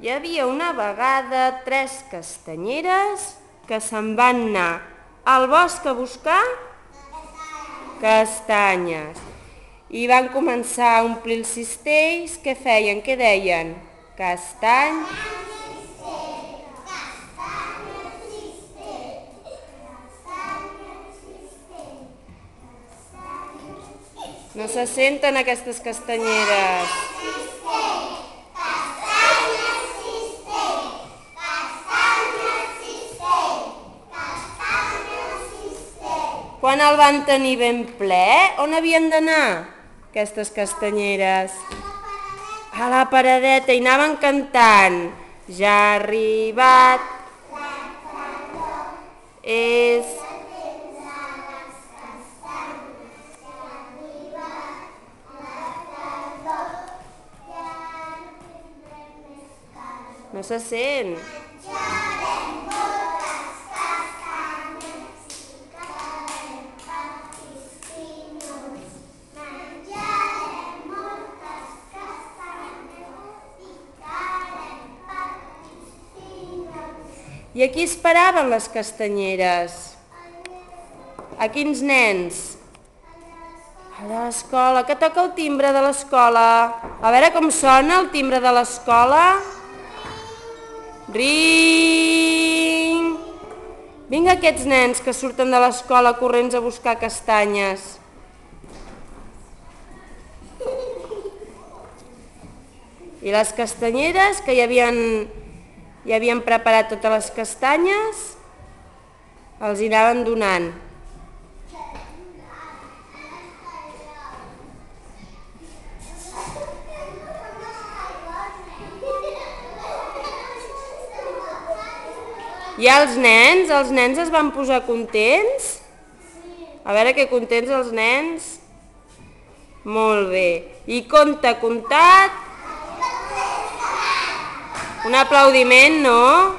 Hi havia una vegada 3 castanyeres que se'n van anar al bosc a buscar castanyes. I van començar a omplir els cistells. Què feien? Què deien? Castany... No se senten aquestes castanyeres. Quan el van tenir ben ple, on havien d'anar aquestes castanyeres? A la paradeta, i anaven cantant. Ja ha arribat, és... No se sent. I a qui esperaven les castanyeres? A quins nens? A l'escola. Que toca el timbre de l'escola? A veure com sona el timbre de l'escola. Ring! Vinga aquests nens que surten de l'escola corrents a buscar castanyes. I les castanyeres, que ja havien preparat totes les castanyes, els hi anaven donant. I els nens es van posar contents? A veure que contents els nens. Molt bé. I conte contat. Un aplaudiment, no?